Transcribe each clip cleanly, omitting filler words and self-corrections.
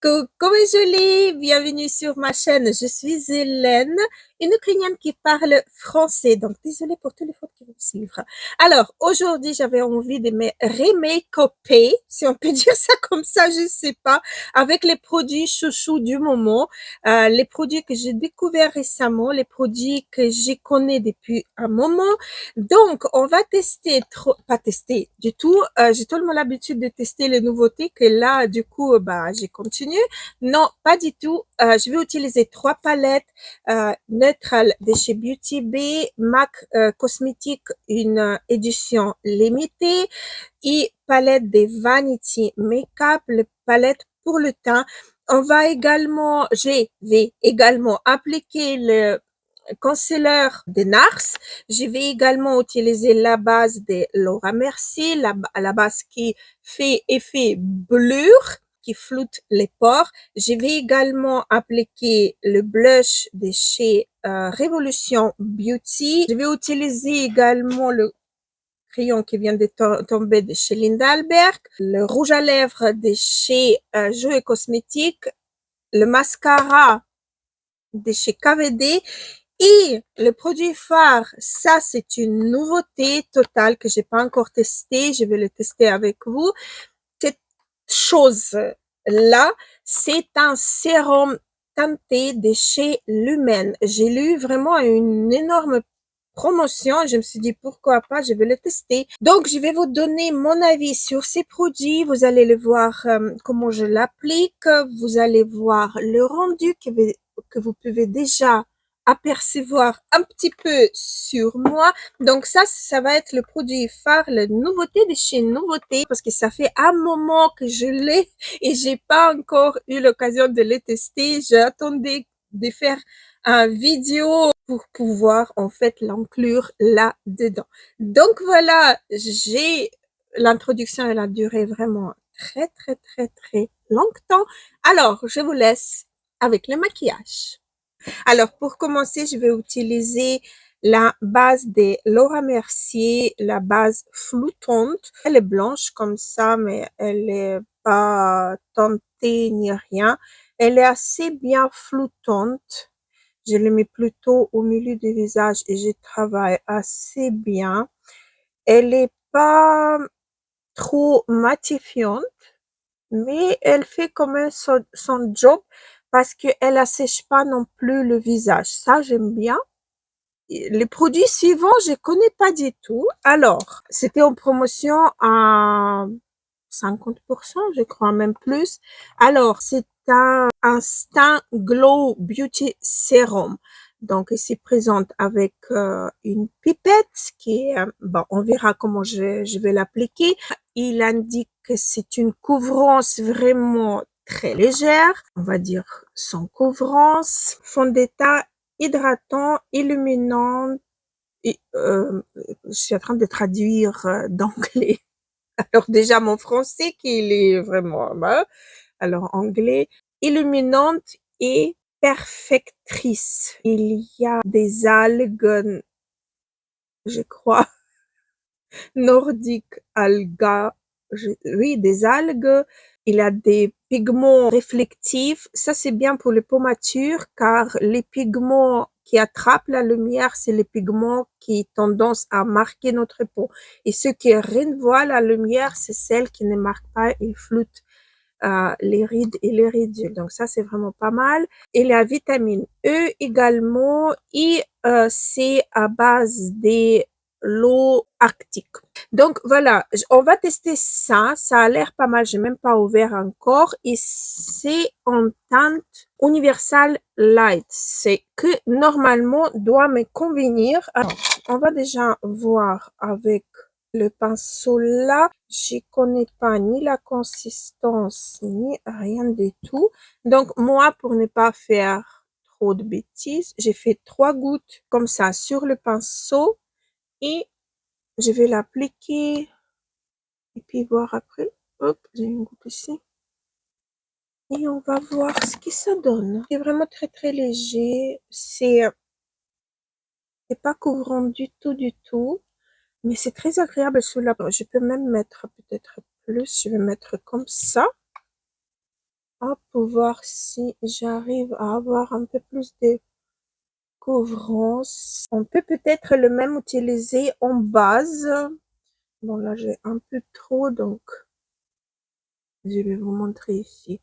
Coucou mes jolies, bienvenue sur ma chaîne. Je suis Hélène, une Ukrainienne qui parle français. Donc désolée pour tous les fautes qui vont suivre. Alors aujourd'hui j'avais envie de me remake-upper, si on peut dire ça comme ça, je sais pas, avec les produits chouchous du moment, les produits que j'ai découverts récemment, les produits que je connais depuis un moment. Donc on va tester, pas tester du tout. J'ai tellement l'habitude de tester les nouveautés que là du coup bah j'ai continué. Non, pas du tout. Je vais utiliser trois palettes neutrales de chez Beauty Bay, MAC Cosmétique, une édition limitée, et palette de Vanity Makeup, le palette pour le teint. Je vais également appliquer le concealer de NARS. Je vais également utiliser la base de Laura Mercier, la base qui fait effet blur, qui floute les pores. Je vais également appliquer le blush de chez Revolution Beauty. Je vais utiliser également le crayon qui vient de tomber de chez Linda Albert, le rouge à lèvres de chez Jouet Cosmétique, le mascara de chez KVD et le produit phare, ça c'est une nouveauté totale que j'ai pas encore testé, je vais le tester avec vous. Cette chose-là, c'est un sérum teinté de chez Lumen. J'ai lu vraiment une énorme promotion, je me suis dit pourquoi pas, je vais le tester. Donc je vais vous donner mon avis sur ces produits, vous allez le voir comment je l'applique, vous allez voir le rendu que vous pouvez déjà apercevoir un petit peu sur moi. Donc ça va être le produit phare, la nouveauté de chez Nouveauté, parce que ça fait un moment que je l'ai et j'ai pas encore eu l'occasion de le tester. J'attendais de faire une vidéo pour pouvoir en fait l'inclure là-dedans. Donc voilà, l'introduction, elle a duré vraiment très longtemps. Alors, je vous laisse avec le maquillage. Alors, pour commencer, je vais utiliser la base de Laura Mercier, la base floutante. Elle est blanche comme ça, mais elle est pas teintée ni rien. Elle est assez bien floutante. Je le mets plutôt au milieu du visage et je travaille assez bien. Elle est pas trop matifiante, mais elle fait quand même son job parce qu'elle assèche pas non plus le visage. Ça, j'aime bien. Les produits suivants, je connais pas du tout. Alors, c'était en promotion à 50%, je crois même plus. Alors, c'est un Instant Glow Beauty Serum. Donc, il se présente avec une pipette qui est, bon, on verra comment je vais l'appliquer. Il indique que c'est une couvrance vraiment très légère, on va dire sans couvrance, fond de teint hydratant, illuminant. Je suis en train de traduire d'anglais. Alors déjà mon français qu'il est vraiment bas. Alors anglais, illuminante et perfectrice. Il y a des algues, je crois, nordiques alga, oui, des algues. Il a des pigments réflectifs. Ça, c'est bien pour les pommatures car les pigments qui attrapent la lumière, c'est les pigments qui ont tendance à marquer notre peau. Et ceux qui renvoient la lumière, c'est celles qui ne marquent pas et floutent les rides et les ridules. Donc ça, c'est vraiment pas mal. Et la vitamine E également. Et c'est à base de l'eau arctique. Donc voilà, on va tester ça. Ça a l'air pas mal. J'ai même pas ouvert encore. Et c'est en teinte Universal Light. C'est que normalement doit me convenir. Alors, on va déjà voir avec le pinceau là. Je connais pas ni la consistance ni rien du tout. Donc moi, pour ne pas faire trop de bêtises, j'ai fait 3 gouttes comme ça sur le pinceau et je vais l'appliquer et puis voir après. Hop, j'ai une goutte ici. Et on va voir ce que ça donne. C'est vraiment très léger. C'est pas couvrant du tout. Mais c'est très agréable sous la peau. Je peux même mettre peut-être plus. Je vais mettre comme ça. Hop, pour voir si j'arrive à avoir un peu plus de couvrance. On peut peut-être le même utiliser en base. Bon, là, j'ai un peu trop, donc je vais vous montrer ici.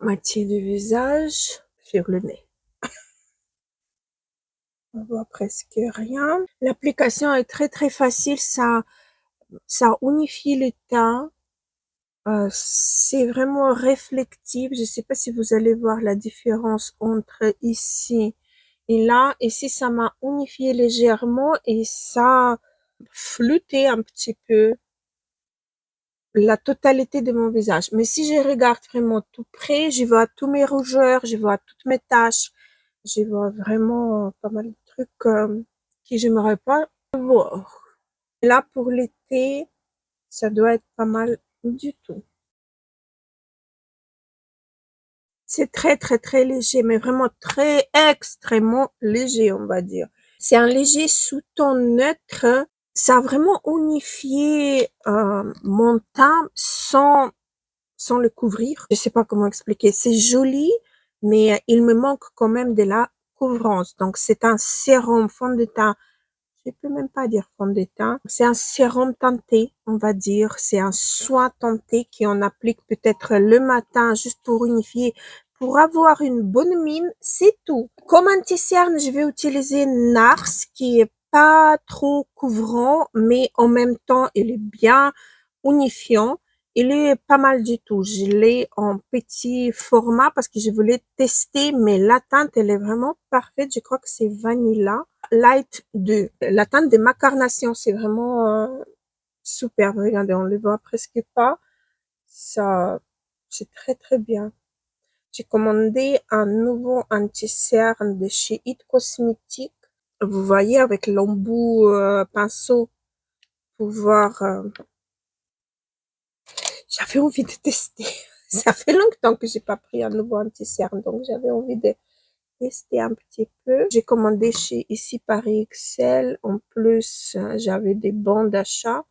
Moitié du visage sur le nez. On voit presque rien. L'application est très très facile, ça unifie le teint. C'est vraiment réflectif. Je sais pas si vous allez voir la différence entre ici et là. Ici, ça m'a unifié légèrement et ça flouté un petit peu la totalité de mon visage. Mais si je regarde vraiment tout près, je vois tous mes rougeurs, je vois toutes mes taches, je vois vraiment pas mal de trucs que j'aimerais pas voir. Là, pour l'été, ça doit être pas mal du tout. C'est très, très, très léger, mais vraiment très extrêmement léger, on va dire. C'est un léger sous-ton neutre. Ça a vraiment unifié mon teint sans le couvrir. Je sais pas comment expliquer. C'est joli, mais il me manque quand même de la couvrance. Donc, c'est un sérum fond de teint. Je peux même pas dire fond de teint. C'est un sérum teinté, on va dire. C'est un soin teinté qu'on applique peut-être le matin juste pour unifier, pour avoir une bonne mine. C'est tout. Comme anti-cerne, je vais utiliser Nars qui est pas trop couvrant, mais en même temps, il est bien unifiant. Il est pas mal du tout. Je l'ai en petit format parce que je voulais tester, mais la teinte, elle est vraiment parfaite. Je crois que c'est Vanilla Light 2. La teinte de ma carnation, c'est vraiment superbe. Regardez, on le voit presque pas. Ça, c'est très très bien. J'ai commandé un nouveau anti-cerne de chez It Cosmetics. Vous voyez avec l'embout pinceau pour voir. J'avais envie de tester. Ça fait longtemps que j'ai pas pris un nouveau anti-cerne, donc j'avais envie de tester un petit peu. J'ai commandé chez Ici Paris Excel. En plus, j'avais des bons d'achat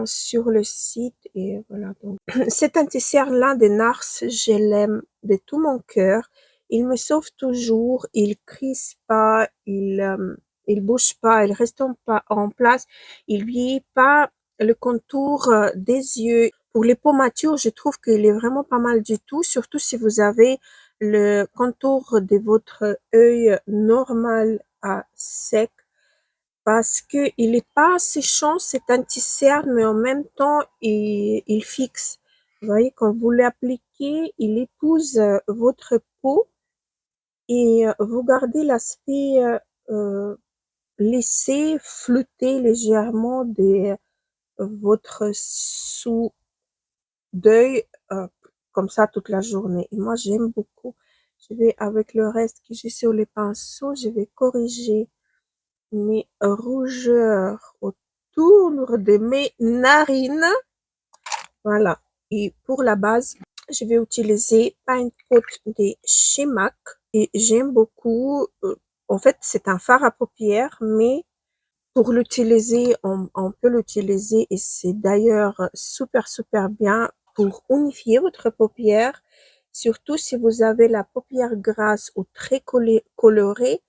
sur le site et voilà. Donc, cet anti-cerne-là de Nars, je l'aime de tout mon cœur. Il me sauve toujours. Il crispe pas. Il bouge pas. Il reste en place. Il vieillit pas le contour des yeux. Pour les peaux matures, je trouve qu'il est vraiment pas mal du tout, surtout si vous avez le contour de votre œil normal à sec, parce que il est pas séchant, c'est anti-cerne, mais en même temps, il fixe. Vous voyez, quand vous l'appliquez, il épouse votre peau et vous gardez l'aspect lissé, flouté légèrement de votre sous d'œil comme ça toute la journée. Et moi, j'aime beaucoup. Je vais, avec le reste que j'ai sur les pinceaux, je vais corriger mes rougeurs autour de mes narines. Voilà. Et pour la base, je vais utiliser Paint Pot de chez MAC. Et j'aime beaucoup. En fait, c'est un fard à paupières, mais pour l'utiliser, on peut l'utiliser et c'est d'ailleurs super, super bien pour unifier votre paupière, surtout si vous avez la paupière grasse ou très colorée,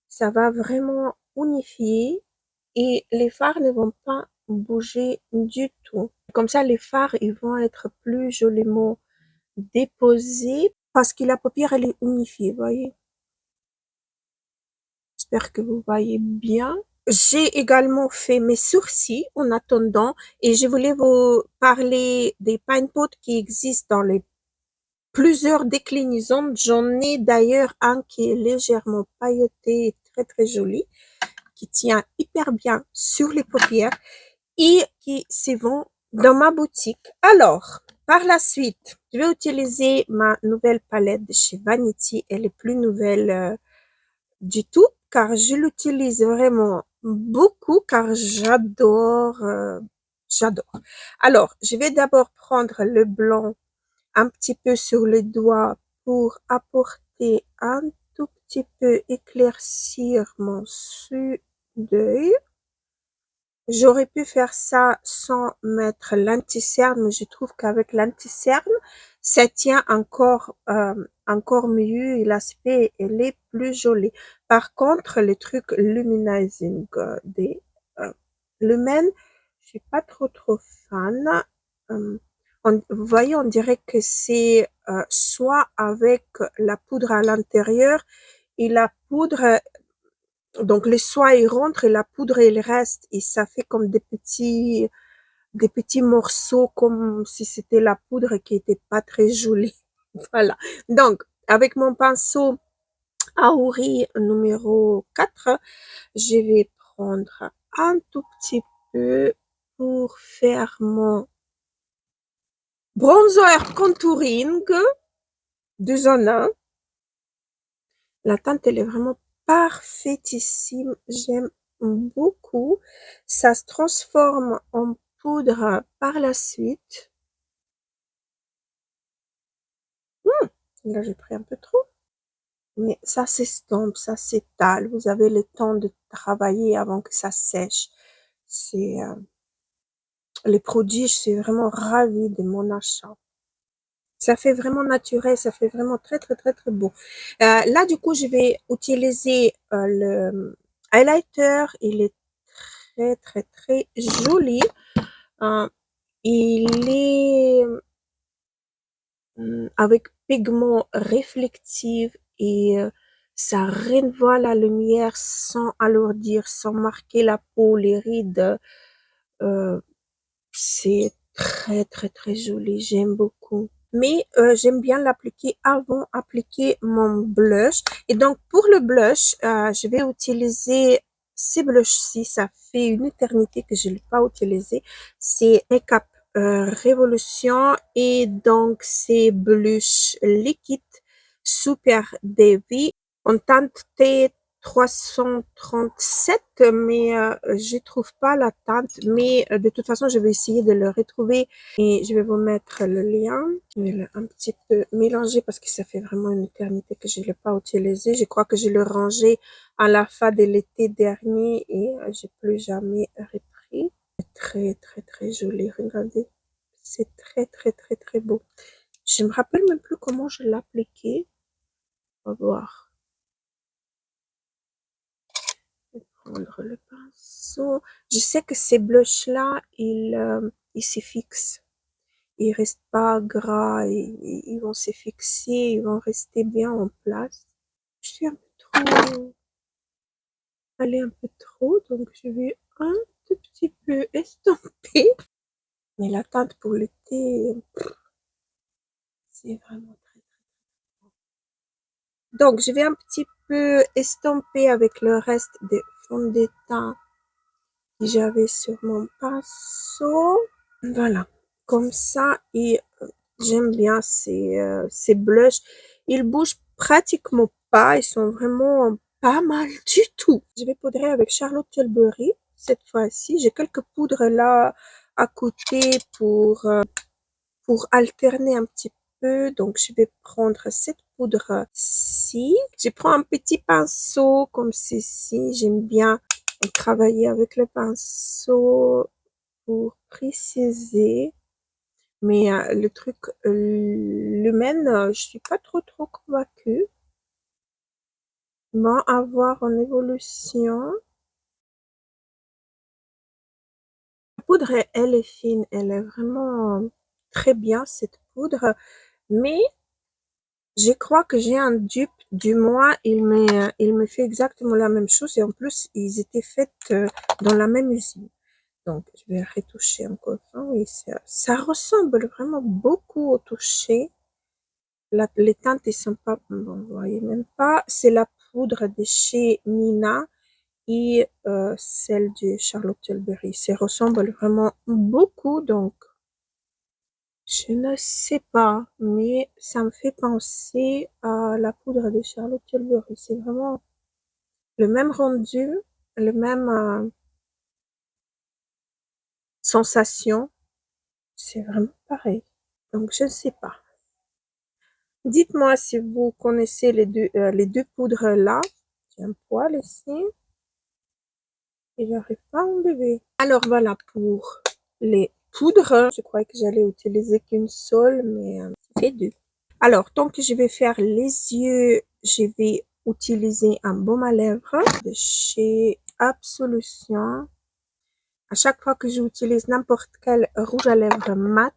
ça va vraiment unifier et les fards ne vont pas bouger du tout. Comme ça, les fards, ils vont être plus joliment déposés parce que la paupière, elle est unifiée, vous voyez. J'espère que vous voyez bien. J'ai également fait mes sourcils en attendant et je voulais vous parler des pine pots qui existent dans les plusieurs déclinaisons. J'en ai d'ailleurs un qui est légèrement pailleté et très très joli, qui tient hyper bien sur les paupières et qui se vend dans ma boutique. Alors, par la suite, je vais utiliser ma nouvelle palette de chez Vanity. Elle est plus nouvelle du tout, car je l'utilise vraiment beaucoup, car j'adore. Alors, je vais d'abord prendre le blanc un petit peu sur les doigts pour apporter un tout petit peu éclaircir mon dessus d'œil. J'aurais pu faire ça sans mettre l'anti-cerne, mais je trouve qu'avec l'anti-cerne, ça tient encore mieux et l'aspect, elle est plus jolie. Par contre, les trucs luminizing des euh, lumens, je suis pas trop fan. Vous voyez, on dirait que c'est soit avec la poudre à l'intérieur et la poudre, donc les soie ils rentrent et la poudre il reste et ça fait comme des petits morceaux comme si c'était la poudre qui était pas très jolie. Voilà. Donc avec mon pinceau Aouri numéro 4, je vais prendre un tout petit peu pour faire mon bronzer contouring 2 en 1. La teinte, elle est vraiment parfaitissime. J'aime beaucoup. Ça se transforme en poudre par la suite. Là, j'ai pris un peu trop. Mais ça s'estompe, ça s'étale. Vous avez le temps de travailler avant que ça sèche. C'est les produits, je suis vraiment ravie de mon achat. Ça fait vraiment naturel, ça fait vraiment très beau. Là, du coup, je vais utiliser le highlighter. Il est très joli. Euh, il est avec pigment réflectif et ça renvoie la lumière sans alourdir, sans marquer la peau, les rides. Euh, c'est très joli. J'aime beaucoup. Mais j'aime bien l'appliquer avant appliquer mon blush. Et donc pour le blush, je vais utiliser ces blushs-ci. Ça fait une éternité que je ne l'ai pas utilisé. C'est Makeup Révolution et donc c'est blush liquide Super Dewy en teinte T337, mais je trouve pas la teinte. Mais de toute façon, je vais essayer de le retrouver et je vais vous mettre le lien. Je vais un petit peu mélanger parce que ça fait vraiment une éternité que je l'ai pas utilisé. Je crois que je l'ai rangé à la fin de l'été dernier et j'ai plus jamais repris. Très joli. Regardez, c'est très beau. Je me rappelle même plus comment je l'appliquais. On va voir. Prendre le pinceau. Je sais que ces blushs-là, ils se fixent. Ils restent pas gras, ils vont se fixer, ils vont rester bien en place. Je suis un peu trop, allée un peu trop, donc je vais un tout petit peu estomper. Mais la teinte pour l'été, c'est vraiment très. Donc, je vais un petit peu estomper avec le reste des fonds de teint que j'avais sur mon pinceau. Voilà, comme ça. Et j'aime bien ces blushs. Ils bougent pratiquement pas. Ils sont vraiment pas mal du tout. Je vais poudrer avec Charlotte Tilbury cette fois-ci. J'ai quelques poudres là à côté pour alterner un petit peu. Donc, je vais prendre cette poudre-ci. Je prends un petit pinceau comme ceci. J'aime bien travailler avec le pinceau pour préciser. Mais le truc l'humaine, je suis pas trop convaincue. Bon, à voir en évolution. La poudre, elle est fine, elle est vraiment très bien cette poudre, mais je crois que j'ai un dupe, du moins il me fait exactement la même chose et en plus ils étaient faits dans la même usine. Donc je vais retoucher encore. Ah oui, ça ressemble vraiment beaucoup au toucher. Les teintes, ils sont pas, bon, vous voyez même pas, c'est la poudre de chez Mina et celle de Charlotte Tilbury. Ça ressemble vraiment beaucoup, donc je ne sais pas, mais ça me fait penser à la poudre de Charlotte Tilbury. C'est vraiment le même rendu, le même sensation. C'est vraiment pareil. Donc je ne sais pas. Dites-moi si vous connaissez les deux poudres là. J'ai un poil ici. Il n'arrive pas à enlever. Alors voilà pour les poudres. Je croyais que j'allais utiliser qu'une seule, mais c'est deux. Alors, tant que je vais faire les yeux, je vais utiliser un baume à lèvres de chez Absolution. À chaque fois que j'utilise n'importe quel rouge à lèvres mat,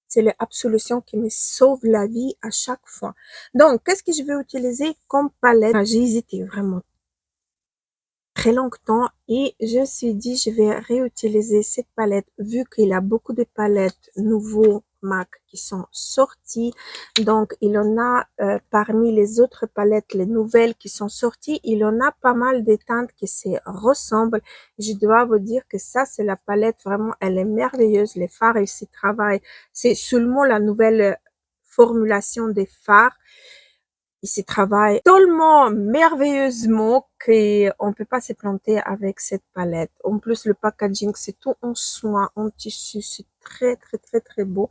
c'est l'Absolution qui me sauve la vie à chaque fois. Donc, qu'est-ce que je vais utiliser comme palette? J'ai hésité vraiment très longtemps et je me suis dit je vais réutiliser cette palette vu qu'il y a beaucoup de palettes nouveaux MAC qui sont sorties. Donc, il y en a parmi les autres palettes, les nouvelles qui sont sorties, il y en a pas mal de teintes qui se ressemblent. Je dois vous dire que ça, c'est la palette vraiment, elle est merveilleuse. Les fards, ils s'y travaillent. C'est seulement la nouvelle formulation des fards. Il se travaille tellement merveilleusement qu'on ne peut pas se planter avec cette palette. En plus, le packaging, c'est tout en soie, en tissu. C'est très, très, très, très beau.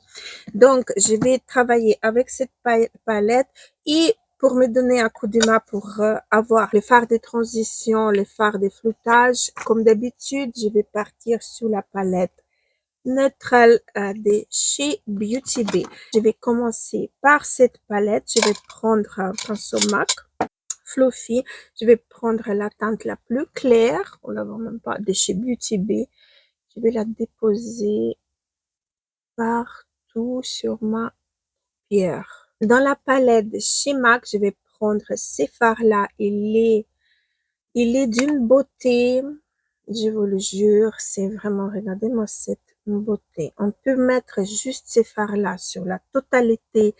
Donc, je vais travailler avec cette palette et pour me donner un coup de main pour avoir les fards de transition, les fards de floutage, comme d'habitude, je vais partir sur la palette Neutral de chez Beauty Bay. Je vais commencer par cette palette. Je vais prendre un pinceau MAC Fluffy. Je vais prendre la teinte la plus claire. On la voit même pas de chez Beauty Bay. Je vais la déposer partout sur ma pierre. Dans la palette de chez MAC, je vais prendre ces fards-là. Il est d'une beauté, je vous le jure, c'est vraiment, regardez-moi cette beauté. On peut mettre juste ces fards-là sur la totalité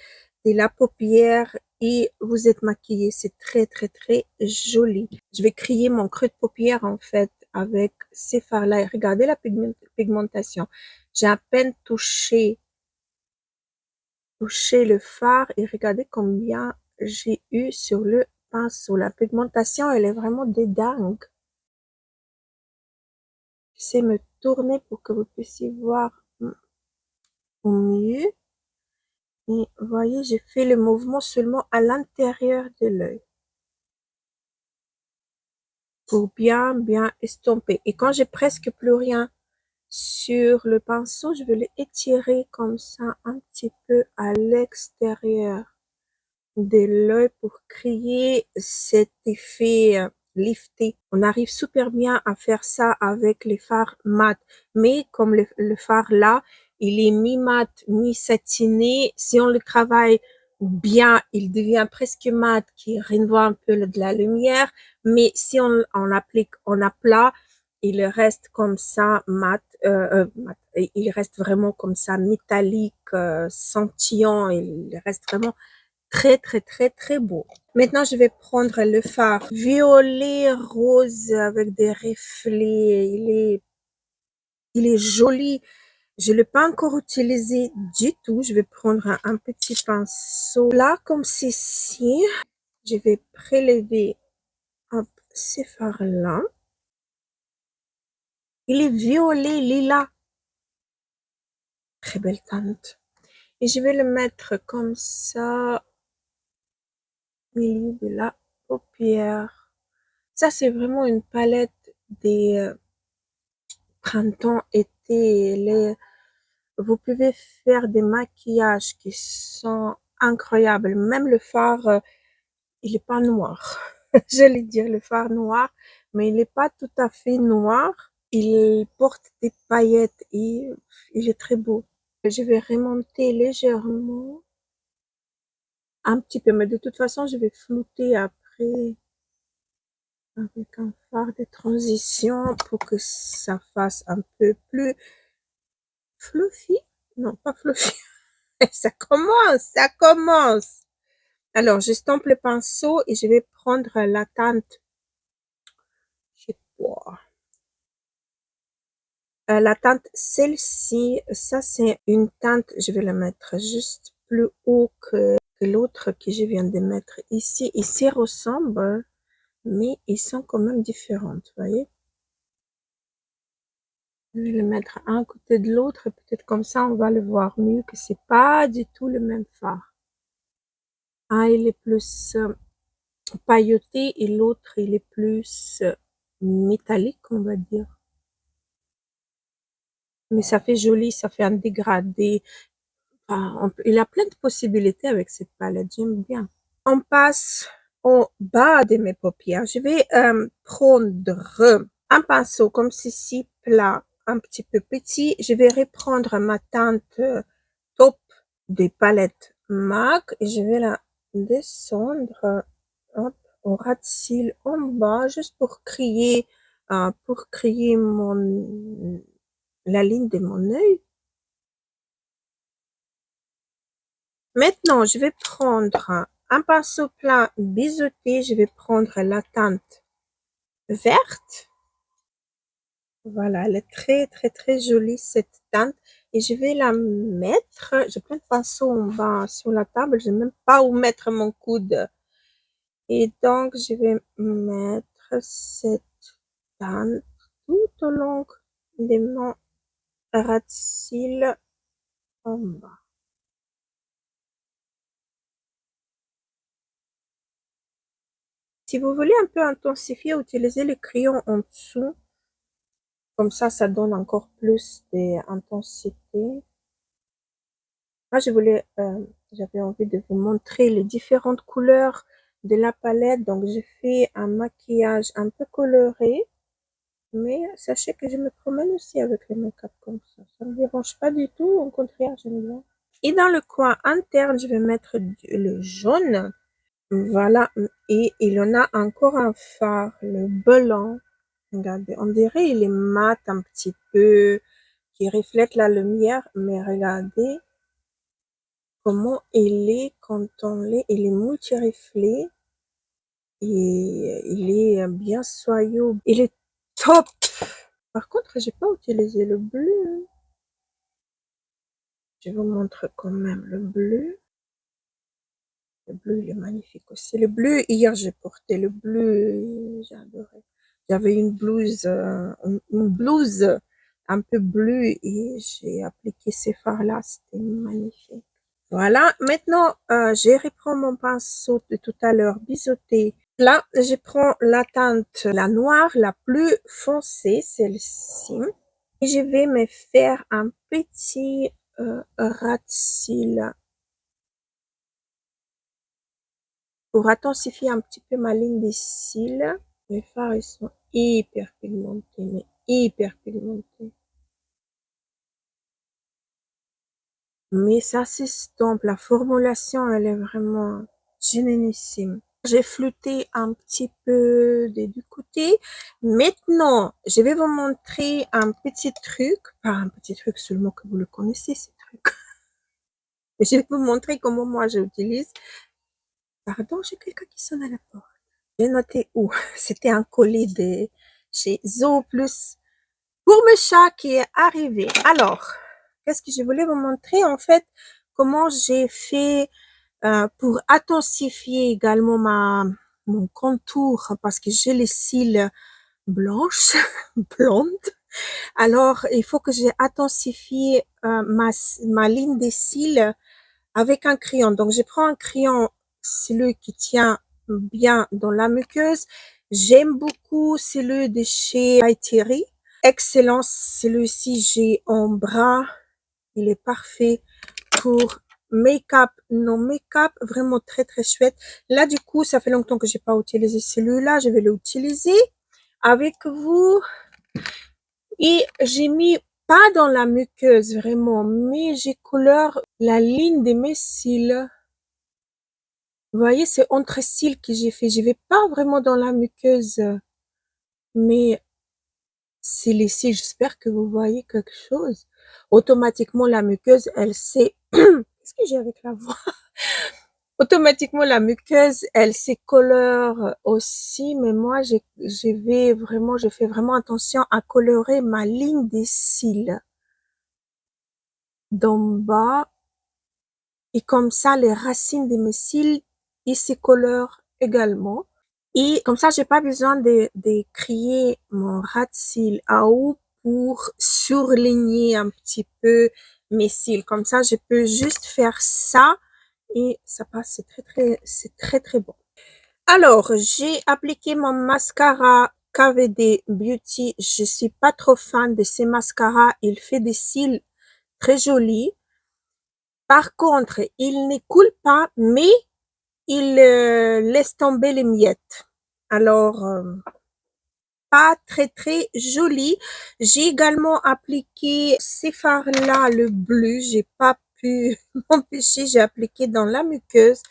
de la paupière et vous êtes maquillé. C'est très, très, très joli. Je vais créer mon creux de paupière en fait avec ces fards-là. Et regardez la pigmentation. J'ai à peine touché le fard et regardez combien j'ai eu sur le pinceau. La pigmentation, elle est vraiment de dingue. J'essaie de me tourner pour que vous puissiez voir au mieux. Et vous voyez, j'ai fait le mouvement seulement à l'intérieur de l'œil pour bien, bien estomper. Et quand j'ai presque plus rien sur le pinceau, je vais l'étirer comme ça un petit peu à l'extérieur de l'œil pour créer cet effet lifté. On arrive super bien à faire ça avec les fards mat, mais comme le fard là, il est mi-mat, mi-satiné. Si on le travaille bien, il devient presque mat, qui renvoie un peu de la lumière, mais si on applique en aplat, il reste comme ça mat, il reste vraiment comme ça métallique, scintillant, il reste vraiment très, très, très, très beau. Maintenant, je vais prendre le fard violet rose avec des reflets. Il est joli. Je ne l'ai pas encore utilisé du tout. Je vais prendre un petit pinceau là, comme ceci. Je vais prélever hop, ces fards-là. Il est violet lilas. Très belle teinte. Et je vais le mettre comme ça au milieu de la paupière. Ça, c'est vraiment une palette des printemps, été. Vous pouvez faire des maquillages qui sont incroyables. Même le fard, il est pas noir. J'allais dire le fard noir, mais il n'est pas tout à fait noir. Il porte des paillettes et il est très beau. Je vais remonter légèrement, un petit peu, mais de toute façon, je vais flouter après avec un fard de transition pour que ça fasse un peu plus fluffy. Non, pas fluffy. Ça commence, ça commence. Alors, j'estompe le pinceau et je vais prendre la teinte. Je sais pas. La teinte, celle-ci, ça c'est une teinte, je vais la mettre juste plus haut que l'autre que je viens de mettre ici. Ici ressemble, mais ils sont quand même différentes, vous voyez. Je vais le mettre un côté de l'autre, peut-être comme ça on va le voir mieux que c'est pas du tout le même fard. Un il est plus pailleté et l'autre il est plus métallique, on va dire. Mais ça fait joli, ça fait un dégradé. Enfin, il y a plein de possibilités avec cette palette, j'aime bien. On passe au bas de mes paupières. Je vais prendre un pinceau comme ceci, plat, un petit peu petit. Je vais reprendre ma teinte taupe des palettes MAC et je vais la descendre hop, au ras de cils en bas, juste pour créer la ligne de mon œil. Maintenant, je vais prendre un pinceau plat biseauté, je vais prendre la teinte verte. Voilà, elle est très, très, très jolie cette teinte. Et je vais la mettre, j'ai plein de pinceaux en bas sur la table, je n'ai même pas où mettre mon coude. Et donc, je vais mettre cette teinte tout au long de mon ras de cils en bas. Si vous voulez un peu intensifier, utilisez le crayon en dessous. Comme ça donne encore plus d'intensité. Moi, j'avais envie de vous montrer les différentes couleurs de la palette. Donc, j'ai fait un maquillage un peu coloré. Mais sachez que je me promène aussi avec le make-up comme ça. Ça ne me dérange pas du tout. Au contraire, j'aime bien. Et dans le coin interne, je vais mettre le jaune. Voilà. Et il y en a encore un phare, le blanc. Regardez, on dirait il est mat un petit peu, qui reflète la lumière, mais regardez comment il est quand il est multi-reflet et il est bien soyeux. Il est top! Par contre, j'ai pas utilisé le bleu. Je vous montre quand même le bleu. Le bleu, il est magnifique aussi. Le bleu, hier, j'ai porté le bleu, j'ai adoré. J'avais une blouse un peu bleue et j'ai appliqué ces fards-là. C'était magnifique. Voilà. Maintenant, je reprends mon pinceau de tout à l'heure biseauté. Là, je prends la teinte, la noire, la plus foncée, celle-ci. Et je vais me faire un petit ras de cils pour intensifier un petit peu ma ligne des cils. Les fards, ils sont hyper pigmentés, mais hyper pigmentés. Mais ça s'estompe. La formulation, elle est vraiment génialissime. J'ai flouté un petit peu des deux côtés. Maintenant, je vais vous montrer un petit truc. Pas un petit truc seulement que vous le connaissez, ce truc. Je vais vous montrer comment moi j'utilise. Pardon, j'ai quelqu'un qui sonne à la porte. J'ai noté où. C'était un colis de chez Zooplus pour mes chats qui est arrivé. Alors, qu'est-ce que je voulais vous montrer en fait? Comment j'ai fait pour intensifier également mon contour parce que j'ai les cils blanches, blondes. Alors, il faut que j'ai intensifié ma ligne des cils avec un crayon. Donc, je prends un crayon, celui qui tient bien dans la muqueuse. J'aime beaucoup celui de chez By Thierry. Excellent, celui-ci j'ai en bras. Il est parfait pour make-up, non make-up, vraiment très très chouette. Là, du coup, ça fait longtemps que j'ai pas utilisé celui-là. Je vais l'utiliser avec vous. Et j'ai mis pas dans la muqueuse vraiment, mais j'ai couleur la ligne de mes cils. Vous voyez, c'est entre cils que j'ai fait. Je vais pas vraiment dans la muqueuse, mais c'est les cils. J'espère que vous voyez quelque chose. Automatiquement, la muqueuse, elle sait. Qu'est-ce que j'ai avec la voix? Automatiquement, la muqueuse, elle se colore aussi, mais moi, je fais vraiment attention à colorer ma ligne des cils d'en bas. Et comme ça, les racines de mes cils, ils se colorent également. Et comme ça, j'ai pas besoin de créer mon ras de cils à haut pour surligner un petit peu mes cils. Comme ça, je peux juste faire ça et ça passe, c'est très très bon. Alors, j'ai appliqué mon mascara KVD Beauty. Je suis pas trop fan de ces mascaras. Il fait des cils très jolis. Par contre, il ne coule pas, mais il laisse tomber les miettes. Alors, pas très très joli. J'ai également appliqué ces fards-là, le bleu. J'ai pas pu m'empêcher. J'ai appliqué dans la muqueuse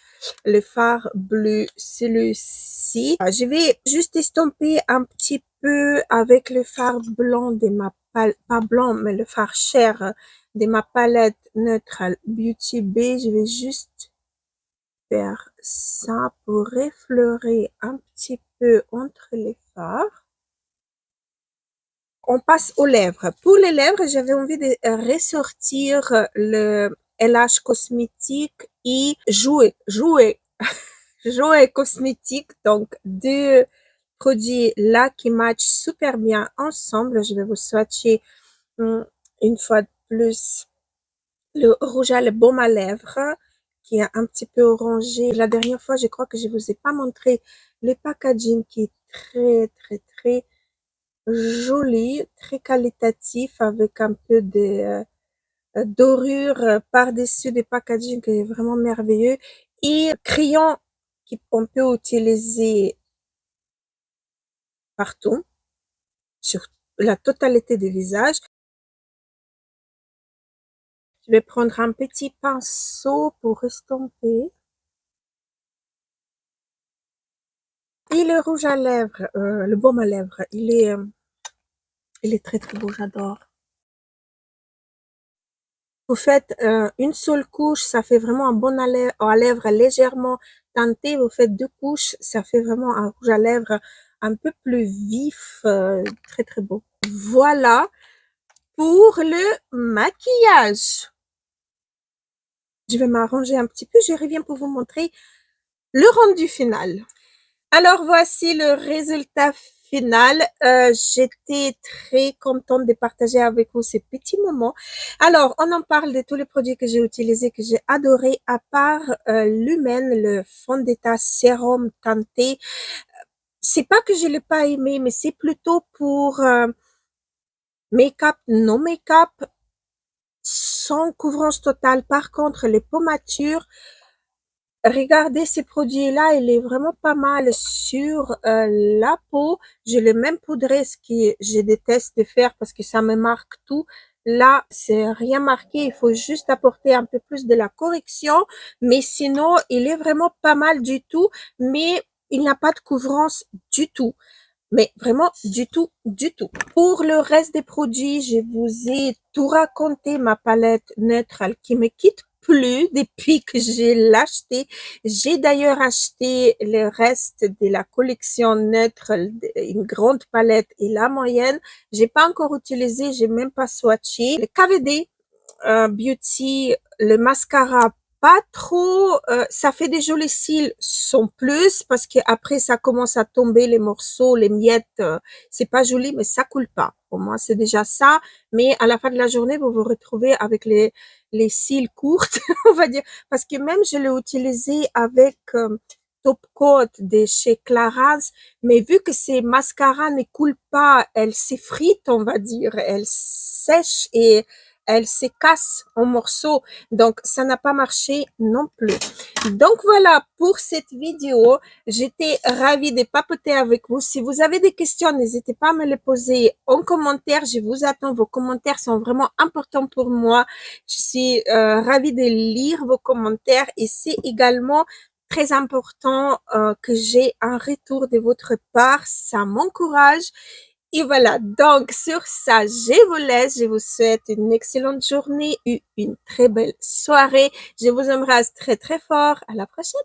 le fard bleu, celui-ci. Je vais juste estomper un petit peu avec le fard blanc de ma palette, pas blanc, mais le fard chair de ma palette Neutral Beauty Bay. Je vais juste faire ça pour effleurer un petit peu entre les fards. On passe aux lèvres. Pour les lèvres, j'avais envie de ressortir le LH Cosmétique et jouer cosmétique. Donc, deux produits là qui matchent super bien ensemble. Je vais vous swatcher une fois de plus le rouge à lèvres baume à lèvres qui est un petit peu orangé. La dernière fois, je crois que je vous ai pas montré le packaging qui est très, très, très joli, très qualitatif avec un peu de dorure par-dessus des packaging qui est vraiment merveilleux et crayon qu'on peut utiliser partout sur la totalité des visages. Je vais prendre un petit pinceau pour estomper. Et le rouge à lèvres, le baume à lèvres, il est très très beau, j'adore. Vous faites une seule couche, ça fait vraiment un bon à lèvres légèrement teinté. Vous faites deux couches, ça fait vraiment un rouge à lèvres un peu plus vif, très très beau. Voilà pour le maquillage. Je vais m'arranger un petit peu, je reviens pour vous montrer le rendu final. Alors voici le résultat final. J'étais très contente de partager avec vous ces petits moments. Alors, on en parle de tous les produits que j'ai utilisés, que j'ai adoré, à part Lumen, le fond de teint sérum teinté. C'est pas que je l'ai pas aimé, mais c'est plutôt pour make-up, non make-up, sans couvrance totale. Par contre, les pommatures, regardez ces produits-là, il est vraiment pas mal sur la peau. Je l'ai même poudré, ce que je déteste de faire parce que ça me marque tout. Là, c'est rien marqué, il faut juste apporter un peu plus de la correction. Mais sinon, il est vraiment pas mal du tout, mais il n'a pas de couvrance du tout. Mais vraiment du tout, du tout. Pour le reste des produits, je vous ai tout raconté, ma palette neutrale qui me quitte plus depuis que j'ai l'acheté. J'ai d'ailleurs acheté le reste de la collection neutre, une grande palette et la moyenne. J'ai pas encore utilisé, j'ai même pas swatché. Le KVD Beauty, le mascara pas trop, ça fait des jolis cils sans plus parce que après ça commence à tomber les morceaux, les miettes, c'est pas joli mais ça coule pas. Pour moi c'est déjà ça, mais à la fin de la journée vous vous retrouvez avec les cils courtes, on va dire, parce que même je l'ai utilisé avec Top Coat de chez Clarins, mais vu que ces mascaras ne coulent pas, elles s'effritent, on va dire, elles sèchent et elle se casse en morceaux. Donc, ça n'a pas marché non plus. Donc, voilà pour cette vidéo. J'étais ravie de papoter avec vous. Si vous avez des questions, n'hésitez pas à me les poser en commentaire. Je vous attends. Vos commentaires sont vraiment importants pour moi. Je suis ravie de lire vos commentaires et c'est également très important que j'ai un retour de votre part. Ça m'encourage. Et voilà, donc sur ça, je vous laisse, je vous souhaite une excellente journée et une très belle soirée. Je vous embrasse très très fort. À la prochaine.